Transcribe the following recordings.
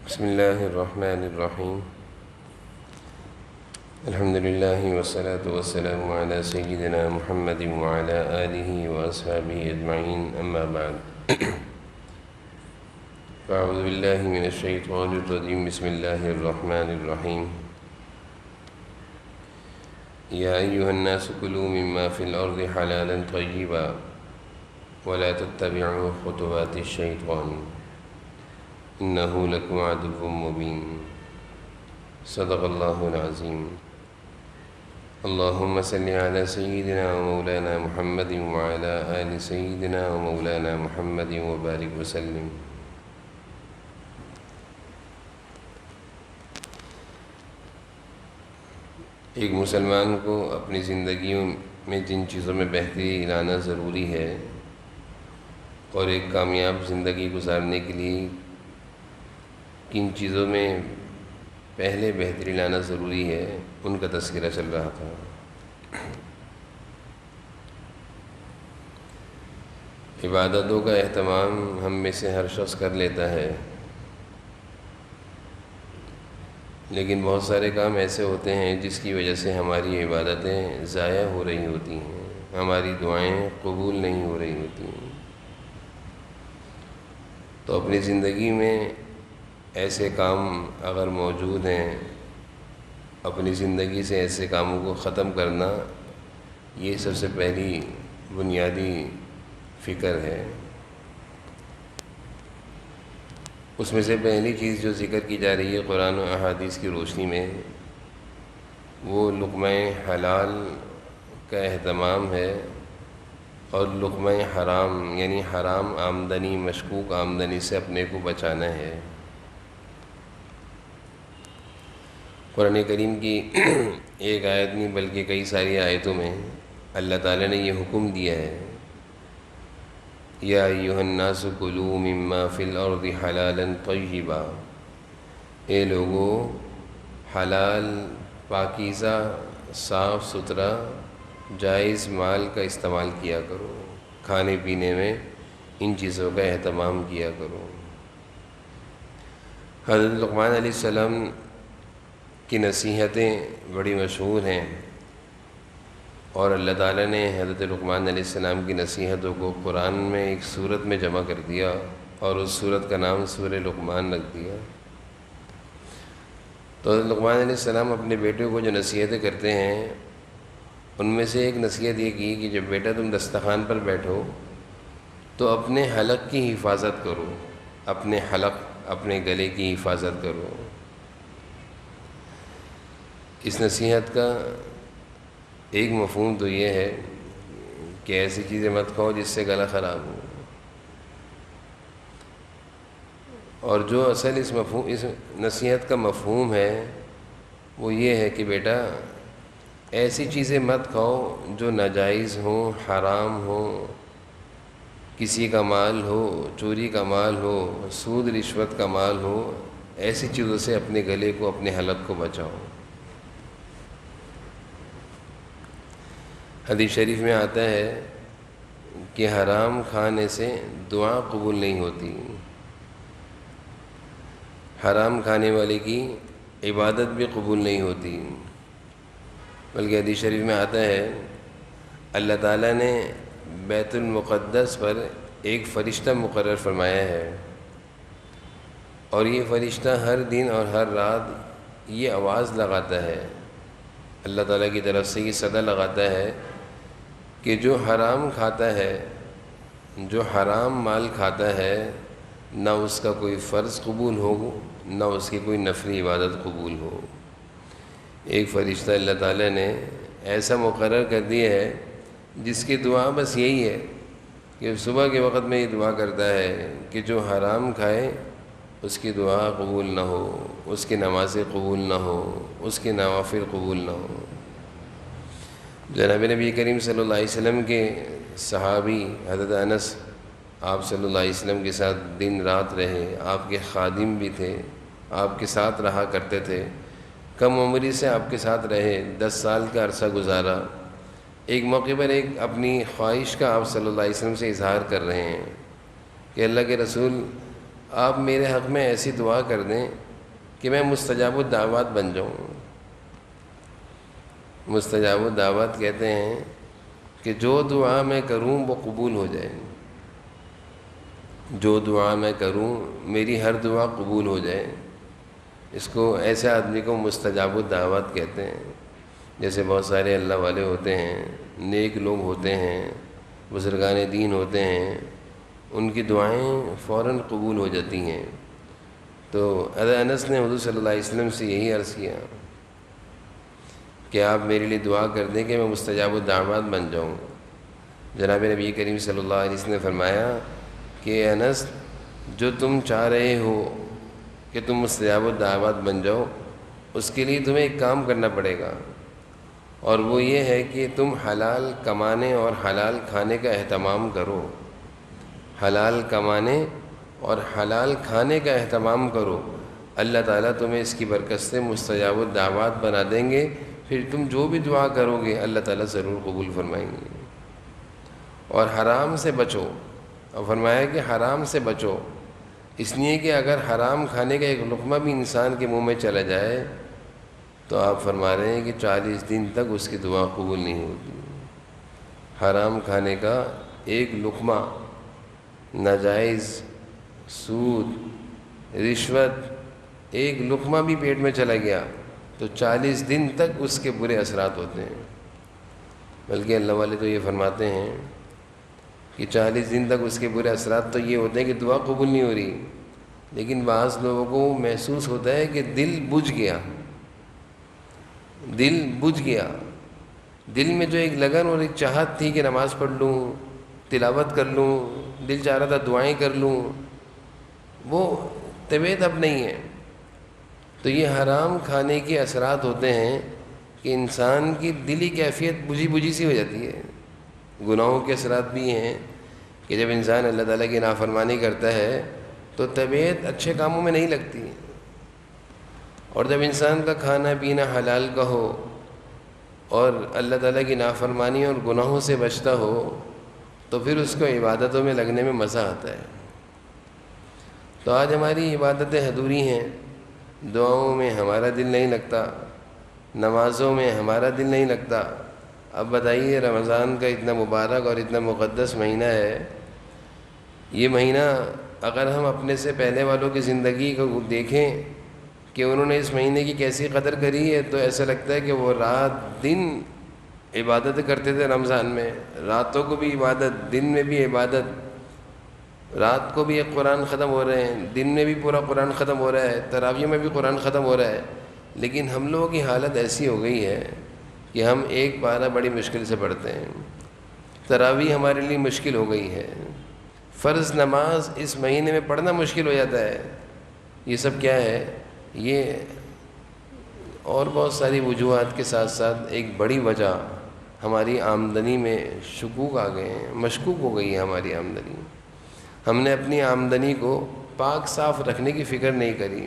بسم الله الرحمن الرحيم. الحمد لله والصلاة والسلام على سيدنا محمد وعلى آله وأصحابه أجمعين، أما بعد. فأعوذ بالله من الشيطان الرجيم. بسم الله الرحمن الرحيم. يا أيها الناس كلوا مما في الأرض حلالا طيبا ولا تتبعوا خطوات الشيطان إنه لكم عدو مبين. صدق الله العظيم. اللهم صل على سيدنا ومولانا محمد وعلى آل سيدنا ومولانا محمد وبارك وسلم. ایک مسلمان کو اپنی زندگیوں میں جن چیزوں میں بہتری لانا ضروری ہے اور ایک کامیاب زندگی گزارنے کے لیے کن چیزوں میں پہلے بہتری لانا ضروری ہے، ان کا تذکرہ چل رہا تھا. عبادتوں کا اہتمام ہم میں سے ہر شخص کر لیتا ہے، لیکن بہت سارے کام ایسے ہوتے ہیں جس کی وجہ سے ہماری عبادتیں ضائع ہو رہی ہوتی ہیں، ہماری دعائیں قبول نہیں ہو رہی ہوتی ہیں. تو اپنی زندگی میں ایسے کام اگر موجود ہیں، اپنی زندگی سے ایسے کاموں کو ختم کرنا، یہ سب سے پہلی بنیادی فکر ہے. اس میں سے پہلی چیز جو ذکر کی جا رہی ہے قرآن و احادیث کی روشنی میں، وہ لقمہ حلال کا اہتمام ہے اور لقمہ حرام یعنی حرام آمدنی، مشکوک آمدنی سے اپنے کو بچانا ہے. قرآن کریم کی ایک آیت نہیں بلکہ کئی ساری آیتوں میں اللہ تعالیٰ نے یہ حکم دیا ہے، یا ایھا الناس کلوا مما فی الارض حلالا طیبا. اے لوگو، حلال، پاکیزہ، صاف ستھرا، جائز مال کا استعمال کیا کرو، کھانے پینے میں ان چیزوں کا اہتمام کیا کرو. حضرت لقمان علیہ السلام کی نصیحتیں بڑی مشہور ہیں، اور اللہ تعالیٰ نے حضرت لقمان علیہ السلام کی نصیحتوں کو قرآن میں ایک سورت میں جمع کر دیا اور اس سورت کا نام سورہ لقمان رکھ دیا. تو حضرت لقمان علیہ السلام اپنے بیٹے کو جو نصیحتیں کرتے ہیں، ان میں سے ایک نصیحت یہ کی کہ جب بیٹا تم دسترخوان پر بیٹھو تو اپنے حلق کی حفاظت کرو، اپنے حلق، اپنے گلے کی حفاظت کرو. اس نصیحت کا ایک مفہوم تو یہ ہے کہ ایسی چیزیں مت کھاؤ جس سے گلا خراب ہو، اور جو اصل اس نصیحت کا مفہوم ہے وہ یہ ہے کہ بیٹا ایسی چیزیں مت کھاؤ جو ناجائز ہوں، حرام ہوں، کسی کا مال ہو، چوری کا مال ہو، سود رشوت کا مال ہو. ایسی چیزوں سے اپنے گلے کو، اپنے حلق کو بچاؤ. حدیث شریف میں آتا ہے کہ حرام کھانے سے دعا قبول نہیں ہوتی، حرام کھانے والے کی عبادت بھی قبول نہیں ہوتی. بلکہ حدیث شریف میں آتا ہے اللہ تعالیٰ نے بیت المقدس پر ایک فرشتہ مقرر فرمایا ہے، اور یہ فرشتہ ہر دن اور ہر رات یہ آواز لگاتا ہے، اللہ تعالیٰ کی طرف سے یہ صدا لگاتا ہے کہ جو حرام کھاتا ہے، جو حرام مال کھاتا ہے، نہ اس کا کوئی فرض قبول ہو، نہ اس کی کوئی نفلی عبادت قبول ہو. ایک فرشتہ اللہ تعالیٰ نے ایسا مقرر کر دیا ہے جس کی دعا بس یہی ہے کہ صبح کے وقت میں یہ دعا کرتا ہے کہ جو حرام کھائے اس کی دعا قبول نہ ہو، اس کی نمازیں قبول نہ ہو، اس کے نوافل قبول نہ ہو. جناب نبی کریم صلی اللہ علیہ وسلم کے صحابی حضرت انس آپ صلی اللہ علیہ وسلم کے ساتھ دن رات رہے، آپ کے خادم بھی تھے، آپ کے ساتھ رہا کرتے تھے، کم عمری سے آپ کے ساتھ رہے، 10 سال کا عرصہ گزارا. ایک موقع پر ایک اپنی خواہش کا آپ صلی اللہ علیہ وسلم سے اظہار کر رہے ہیں کہ اللہ کے رسول، آپ میرے حق میں ایسی دعا کر دیں کہ میں مستجاب الدعوات بن جاؤں۔ مستجاب الدعوات کہتے ہیں کہ جو دعا میں کروں وہ قبول ہو جائے، جو دعا میں کروں میری ہر دعا قبول ہو جائے، اس کو ایسے آدمی کو مستجاب الدعوات کہتے ہیں۔ جیسے بہت سارے اللہ والے ہوتے ہیں، نیک لوگ ہوتے ہیں، بزرگان دین ہوتے ہیں، ان کی دعائیں فوراً قبول ہو جاتی ہیں۔ تو حضرت انس نے حضور صلی اللہ علیہ وسلم سے یہی عرض کیا کہ آپ میرے لیے دعا کر دیں کہ میں مستجاب الدعوات بن جاؤں۔ جناب نبی کریم صلی اللہ علیہ وسلم نے فرمایا کہ انس، جو تم چاہ رہے ہو کہ تم مستجاب الدعوات بن جاؤ، اس کے لیے تمہیں ایک کام کرنا پڑے گا، اور وہ یہ ہے کہ تم حلال کمانے اور حلال کھانے کا اہتمام کرو۔ حلال کمانے اور حلال کھانے کا اہتمام کرو، اللہ تعالیٰ تمہیں اس کی برکت سے مستجاب الدعوات بنا دیں گے، پھر تم جو بھی دعا کرو گے اللہ تعالیٰ ضرور قبول فرمائیں گے۔ اور حرام سے بچو، اور فرمایا کہ حرام سے بچو، اس لیے کہ اگر حرام کھانے کا ایک لقمہ بھی انسان کے منہ میں چلا جائے تو آپ فرما رہے ہیں کہ 40 دن تک اس کی دعا قبول نہیں ہوتی۔ حرام کھانے کا ایک لقمہ، ناجائز، سود، رشوت، ایک لقمہ بھی پیٹ میں چلا گیا تو 40 دن تک اس کے برے اثرات ہوتے ہیں۔ بلکہ اللہ والے تو یہ فرماتے ہیں کہ 40 دن تک اس کے برے اثرات تو یہ ہوتے ہیں کہ دعا قبول نہیں ہو رہی، لیکن بعض لوگوں کو محسوس ہوتا ہے کہ دل بجھ گیا، دل بجھ گیا، دل میں جو ایک لگن اور ایک چاہت تھی کہ نماز پڑھ لوں، تلاوت کر لوں، دل چاہ رہا تھا دعائیں کر لوں، وہ طبیعت اب نہیں ہے۔ تو یہ حرام کھانے کے اثرات ہوتے ہیں کہ انسان کی دلی کیفیت بجھی بجھی سی ہو جاتی ہے۔ گناہوں کے اثرات بھی ہیں کہ جب انسان اللہ تعالیٰ کی نافرمانی کرتا ہے تو طبیعت اچھے کاموں میں نہیں لگتی، اور جب انسان کا کھانا پینا حلال کا ہو اور اللہ تعالیٰ کی نافرمانی اور گناہوں سے بچتا ہو تو پھر اس کو عبادتوں میں لگنے میں مزہ آتا ہے۔ تو آج ہماری عبادتیں ادھوری ہیں، دعاؤں میں ہمارا دل نہیں لگتا، نمازوں میں ہمارا دل نہیں لگتا۔ اب بتائیے، رمضان کا اتنا مبارک اور اتنا مقدس مہینہ ہے، یہ مہینہ اگر ہم اپنے سے پہلے والوں کی زندگی کو دیکھیں کہ انہوں نے اس مہینے کی کیسی قدر کری ہے تو ایسا لگتا ہے کہ وہ رات دن عبادت کرتے تھے۔ رمضان میں راتوں کو بھی عبادت، دن میں بھی عبادت، رات کو بھی ایک قرآن ختم ہو رہے ہیں، دن میں بھی پورا قرآن ختم ہو رہا ہے، تراویح میں بھی قرآن ختم ہو رہا ہے۔ لیکن ہم لوگوں کی حالت ایسی ہو گئی ہے کہ ہم ایک پارہ بڑی مشکل سے پڑھتے ہیں، تراویح ہمارے لیے مشکل ہو گئی ہے، فرض نماز اس مہینے میں پڑھنا مشکل ہو جاتا ہے۔ یہ سب کیا ہے؟ یہ اور بہت ساری وجوہات کے ساتھ ساتھ ایک بڑی وجہ ہماری آمدنی میں شکوک آ گئے ہیں، مشکوک ہو گئی ہے ہماری آمدنی۔ ہم نے اپنی آمدنی کو پاک صاف رکھنے کی فکر نہیں کری،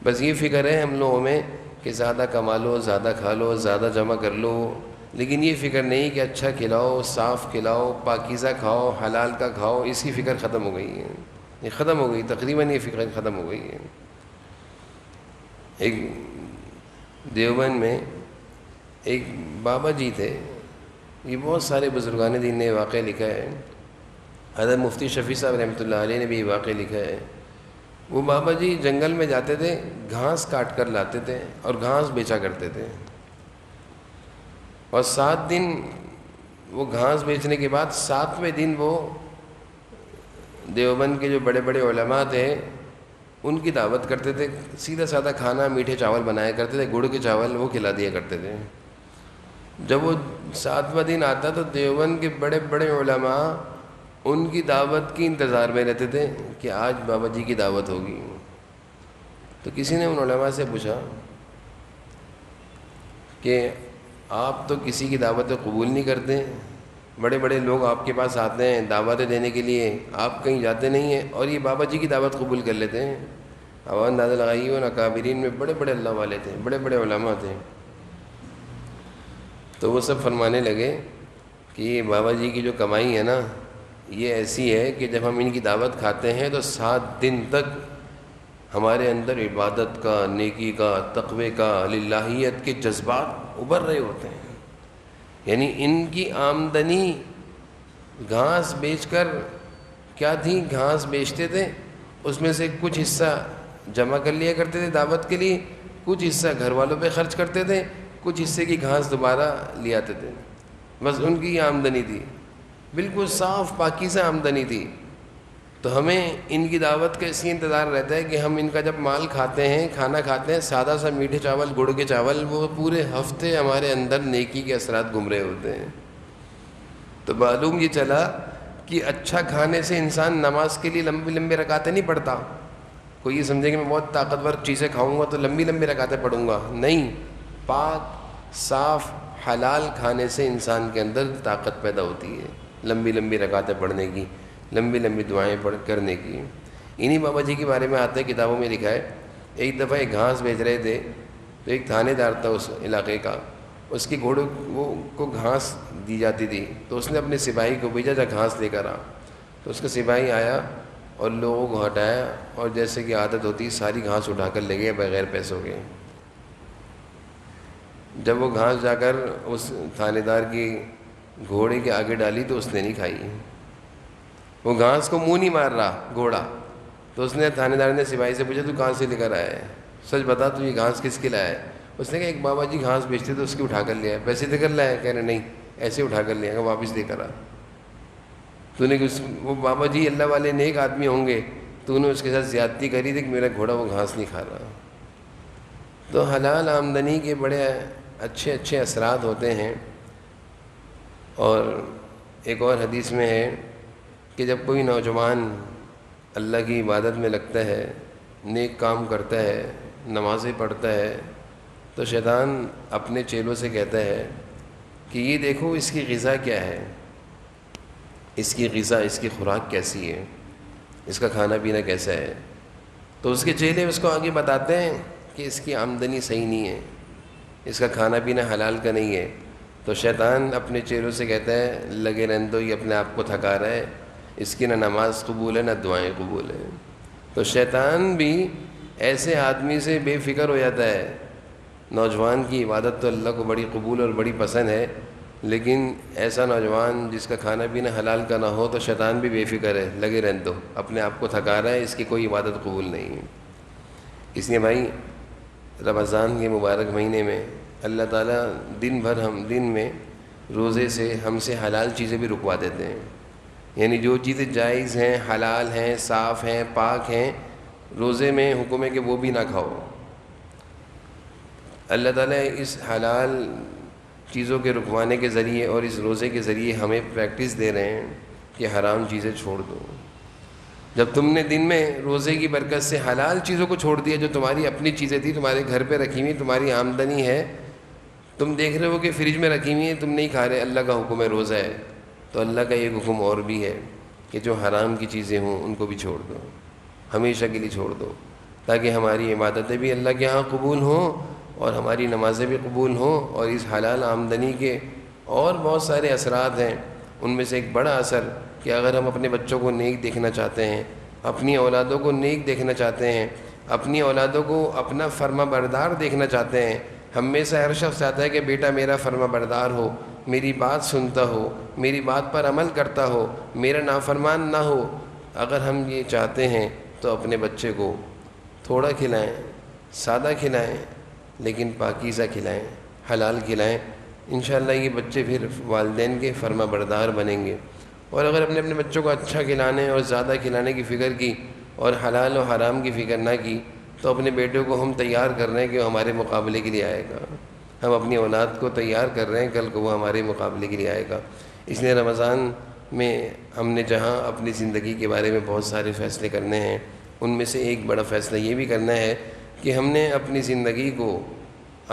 بس یہ فکر ہے ہم لوگوں میں کہ زیادہ کما لو، زیادہ کھا لو، زیادہ جمع کر لو، لیکن یہ فکر نہیں کہ اچھا کھلاؤ، صاف کھلاؤ، پاکیزہ کھاؤ، حلال کا کھاؤ۔ اس کی فکر ختم ہو گئی ہے، یہ ختم ہو گئی، تقریباً یہ فکر ختم ہو گئی ہے۔ ایک دیوبند میں ایک بابا جی تھے، یہ بہت سارے بزرگان دین نے واقعہ لکھا ہے، حضرت مفتی شفیع صاحب رحمۃ اللہ علیہ نے بھی یہ واقعہ لکھا ہے۔ وہ بابا جی جنگل میں جاتے تھے، گھاس کاٹ کر لاتے تھے اور گھاس بیچا کرتے تھے، اور 7 دن وہ گھاس بیچنے کے بعد 7ویں دن وہ دیوبند کے جو بڑے بڑے علماء تھے ان کی دعوت کرتے تھے، سیدھا سادہ کھانا، میٹھے چاول بنایا کرتے تھے، گڑ کے چاول وہ کھلا دیا کرتے تھے۔ جب وہ 7واں دن آتا تو دیوبند کے بڑے بڑے علماء ان کی دعوت کی انتظار میں رہتے تھے کہ آج بابا جی کی دعوت ہوگی۔ تو کسی نے ان علماء سے پوچھا کہ آپ تو کسی کی دعوت قبول نہیں کرتے، بڑے بڑے لوگ آپ کے پاس آتے ہیں دعوتیں دینے کے لیے، آپ کہیں جاتے نہیں ہیں، اور یہ بابا جی کی دعوت قبول کر لیتے ہیں۔ اب اندازہ لگائی ان اکابرین میں بڑے بڑے اللہ والے تھے، بڑے بڑے علماء تھے۔ تو وہ سب فرمانے لگے کہ یہ بابا جی کی جو کمائی ہے نا، یہ ایسی ہے کہ جب ہم ان کی دعوت کھاتے ہیں تو 7 دن تک ہمارے اندر عبادت کا، نیکی کا، تقوی کا، للہیت کے جذبات ابھر رہے ہوتے ہیں۔ یعنی ان کی آمدنی گھاس بیچ کر کیا تھی، گھاس بیچتے تھے، اس میں سے کچھ حصہ جمع کر لیا کرتے تھے دعوت کے لیے، کچھ حصہ گھر والوں پہ خرچ کرتے تھے، کچھ حصے کی گھاس دوبارہ لے آتے تھے۔ بس ان کی آمدنی تھی، بالکل صاف پاکیزہ آمدنی تھی۔ تو ہمیں ان کی دعوت کا اس لیے انتظار رہتا ہے کہ ہم ان کا جب مال کھاتے ہیں، کھانا کھاتے ہیں، سادہ سا میٹھے چاول، گڑ کے چاول، وہ پورے ہفتے ہمارے اندر نیکی کے اثرات گھوم رہے ہوتے ہیں۔ تو معلوم یہ چلا کہ اچھا کھانے سے انسان نماز کے لیے لمبی لمبی رکعتیں نہیں پڑھتا۔ کوئی یہ سمجھے کہ میں بہت طاقتور چیزیں کھاؤں گا تو لمبی لمبی رکعتیں پڑھوں گا، نہیں، پاک صاف حلال کھانے سے انسان کے اندر طاقت پیدا ہوتی ہے لمبی لمبی رکعتیں پڑھنے کی، لمبی لمبی دعائیں کرنے کی۔ انہی بابا جی کے بارے میں آتا ہے، کتابوں میں لکھا ہے، ایک دفعہ ایک گھاس بیچ رہے تھے تو ایک تھانے دار تھا اس علاقے کا، اس کی گھوڑے کو گھاس دی جاتی تھی، تو اس نے اپنے سپاہی کو بھیجا جا گھاس لے کر آ۔ تو اس کا سپاہی آیا اور لوگوں کو ہٹایا، اور جیسے کہ عادت ہوتی ساری گھاس اٹھا کر لے گئے بغیر پیسوں کے۔ جب وہ گھاس جا کر اس تھانے دار کی گھوڑے کے آگے ڈالی تو اس نے نہیں کھائی، وہ گھاس کو منہ نہیں مار رہا گھوڑا۔ تو اس نے تھانے دار نے سپاہی سے پوچھا تو کہاں سے لے کر آیا ہے، سچ بتا تو یہ گھاس کس کے لایا ہے؟ اس نے کہا ایک بابا جی گھاس بیچتے تو اس کی اٹھا کر لیا ہے، پیسے دے کر لایا؟ کہہ رہے نہیں، ایسے اٹھا کر لیا، کہ واپس دے کر آ۔ تو نے وہ بابا جی اللہ والے نیک آدمی ہوں گے، تو نے اس کے ساتھ زیادتی کری تھی کہ میرا گھوڑا وہ گھاس نہیں کھا رہا۔ تو حلال آمدنی کے بڑے اچھے اچھے اثرات ہوتے ہیں۔ اور ایک اور حدیث میں ہے کہ جب کوئی نوجوان اللہ کی عبادت میں لگتا ہے، نیک کام کرتا ہے، نمازیں پڑھتا ہے، تو شیطان اپنے چیلوں سے کہتا ہے کہ یہ دیکھو اس کی غذا کیا ہے، اس کی غذا، اس کی خوراک کیسی ہے، اس کا کھانا پینا کیسا ہے۔ تو اس کے چیلے اس کو آگے بتاتے ہیں کہ اس کی آمدنی صحیح نہیں ہے، اس کا کھانا پینا حلال کا نہیں ہے۔ تو شیطان اپنے چیلوں سے کہتا ہے لگے رہنے دو، یہ اپنے آپ کو تھکا رہا ہے، اس کی نہ نماز قبول ہے نہ دعائیں قبول ہیں۔ تو شیطان بھی ایسے آدمی سے بے فکر ہو جاتا ہے۔ نوجوان کی عبادت تو اللہ کو بڑی قبول اور بڑی پسند ہے، لیکن ایسا نوجوان جس کا کھانا پینا حلال کا نہ ہو تو شیطان بھی بے فکر ہے، لگے رہنے دو، اپنے آپ کو تھکا رہا ہے، اس کی کوئی عبادت قبول نہیں ہے۔ اس لیے بھائی رمضان کے مبارک مہینے میں اللہ تعالیٰ دن میں روزے سے ہم سے حلال چیزیں بھی رکوا دیتے ہیں، یعنی جو چیزیں جائز ہیں، حلال ہیں، صاف ہیں، پاک ہیں، روزے میں حکم ہے کہ وہ بھی نہ کھاؤ۔ اللہ تعالیٰ اس حلال چیزوں کے رکوانے کے ذریعے اور اس روزے کے ذریعے ہمیں پریکٹس دے رہے ہیں کہ حرام چیزیں چھوڑ دو۔ جب تم نے دن میں روزے کی برکت سے حلال چیزوں کو چھوڑ دیا، جو تمہاری اپنی چیزیں تھیں، تمہارے گھر پہ رکھی ہوئی، تمہاری آمدنی ہے، تم دیکھ رہے ہو کہ فریج میں رکھی ہوئی ہیں، تم نہیں کھا رہے، اللہ کا حکم ہے روزہ ہے، تو اللہ کا ایک حکم اور بھی ہے کہ جو حرام کی چیزیں ہوں ان کو بھی چھوڑ دو، ہمیشہ کے لیے چھوڑ دو، تاکہ ہماری عبادتیں بھی اللہ کے ہاں قبول ہوں اور ہماری نمازیں بھی قبول ہوں۔ اور اس حلال آمدنی کے اور بہت سارے اثرات ہیں، ان میں سے ایک بڑا اثر کہ اگر ہم اپنے بچوں کو نیک دیکھنا چاہتے ہیں، اپنی اولادوں کو نیک دیکھنا چاہتے ہیں، اپنی اولادوں کو اپنا فرما بردار دیکھنا چاہتے ہیں، ہم میں سے ہر شخص چاہتا ہے کہ بیٹا میرا فرما بردار ہو، میری بات سنتا ہو، میری بات پر عمل کرتا ہو، میرا نافرمان نہ ہو۔ اگر ہم یہ چاہتے ہیں تو اپنے بچے کو تھوڑا کھلائیں، سادہ کھلائیں، لیکن پاکیزہ کھلائیں، حلال کھلائیں، انشاءاللہ یہ بچے پھر والدین کے فرما بردار بنیں گے۔ اور اگر اپنے بچوں کو اچھا کھلانے اور زیادہ کھلانے کی فکر کی اور حلال و حرام کی فکر نہ کی تو اپنے بیٹے کو ہم تیار کر رہے ہیں کہ وہ ہمارے مقابلے کے لیے آئے گا، ہم اپنی اولاد کو تیار کر رہے ہیں کل کو وہ ہمارے مقابلے کے لیے آئے گا۔ اس لیے رمضان میں ہم نے جہاں اپنی زندگی کے بارے میں بہت سارے فیصلے کرنے ہیں، ان میں سے ایک بڑا فیصلہ یہ بھی کرنا ہے کہ ہم نے اپنی زندگی کو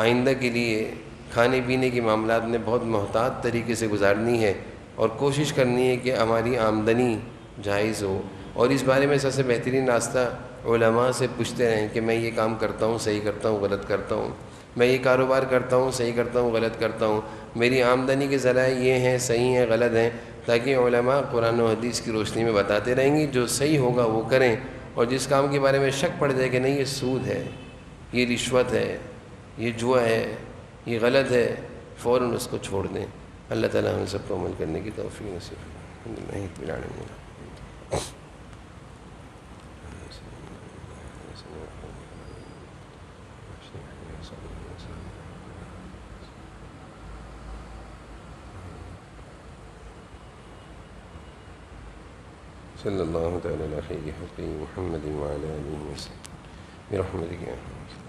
آئندہ کے لیے کھانے پینے کے معاملات میں بہت محتاط طریقے سے گزارنی ہے، اور کوشش کرنی ہے کہ ہماری آمدنی جائز ہو۔ اور اس بارے میں سب سے بہترین راستہ علماء سے پوچھتے رہیں کہ میں یہ کام کرتا ہوں، صحیح کرتا ہوں، غلط کرتا ہوں، میں یہ کاروبار کرتا ہوں، صحیح کرتا ہوں، غلط کرتا ہوں، میری آمدنی کے ذرائع یہ ہیں، صحیح ہیں، غلط ہیں۔ تاکہ علماء قرآن و حدیث کی روشنی میں بتاتے رہیں گے، جو صحیح ہوگا وہ کریں، اور جس کام کے بارے میں شک پڑ جائے کہ نہیں یہ سود ہے، یہ رشوت ہے، یہ جوا ہے، یہ غلط ہے، فوراً اس کو چھوڑ دیں۔ اللہ تعالیٰ ہم سب کو عمل کرنے کی توفیق نصیب فرمائے۔ الحمد للہ۔ صلی اللہ تعالی علی خیر خلقہ محمد وعلی آلہ وصحبہ برحمتک یا ارحم الراحمین۔